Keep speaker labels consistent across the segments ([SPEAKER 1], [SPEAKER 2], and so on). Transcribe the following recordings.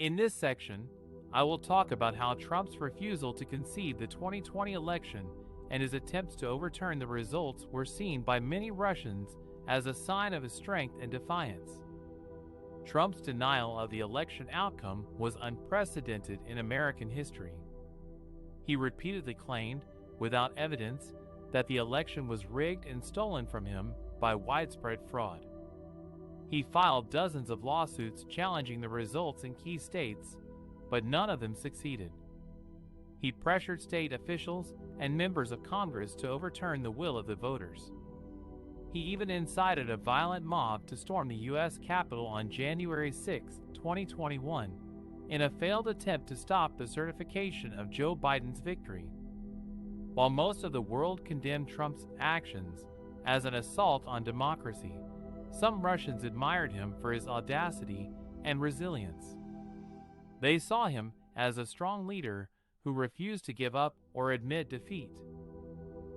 [SPEAKER 1] In this section, I will talk about how Trump's refusal to concede the 2020 election and his attempts to overturn the results were seen by many Russians as a sign of his strength and defiance. Trump's denial of the election outcome was unprecedented in American history. He repeatedly claimed, without evidence, that the election was rigged and stolen from him by widespread fraud. He filed dozens of lawsuits challenging the results in key states, but none of them succeeded. He pressured state officials and members of Congress to overturn the will of the voters. He even incited a violent mob to storm the U.S. Capitol on January 6, 2021, in a failed attempt to stop the certification of Joe Biden's victory. While most of the world condemned Trump's actions as an assault on democracy, some Russians admired him for his audacity and resilience. They saw him as a strong leader who refused to give up or admit defeat.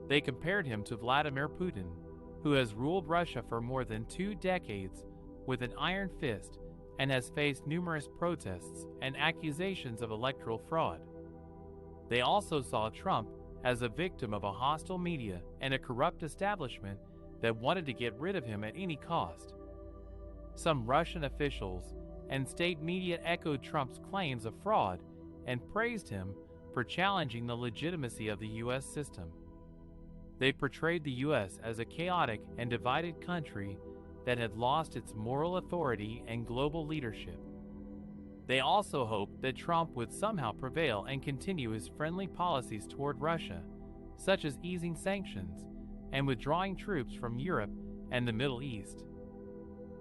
[SPEAKER 1] They compared him to Vladimir Putin, who has ruled Russia for more than 2 decades with an iron fist and has faced numerous protests and accusations of electoral fraud. They also saw Trump as a victim of a hostile media and a corrupt establishment that wanted to get rid of him at any cost. Some Russian officials and state media echoed Trump's claims of fraud and praised him for challenging the legitimacy of the U.S. system. They portrayed the U.S. as a chaotic and divided country that had lost its moral authority and global leadership. They also hoped that Trump would somehow prevail and continue his friendly policies toward Russia, such as easing sanctions and withdrawing troops from Europe and the Middle East.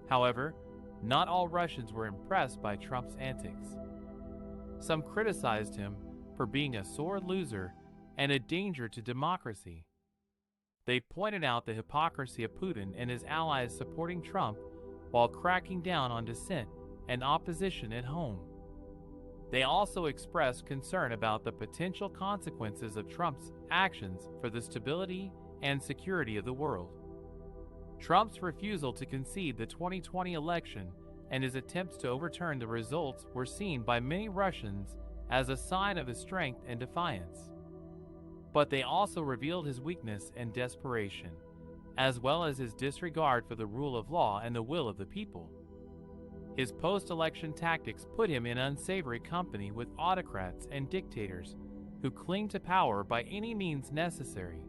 [SPEAKER 1] However, not all Russians were impressed by Trump's antics. Some criticized him for being a sore loser and a danger to democracy. They pointed out the hypocrisy of Putin and his allies supporting Trump while cracking down on dissent and opposition at home. They also expressed concern about the potential consequences of Trump's actions for the stability and security of the world. Trump's refusal to concede the 2020 election and his attempts to overturn the results were seen by many Russians as a sign of his strength and defiance. But they also revealed his weakness and desperation, as well as his disregard for the rule of law and the will of the people. His post-election tactics put him in unsavory company with autocrats and dictators who cling to power by any means necessary.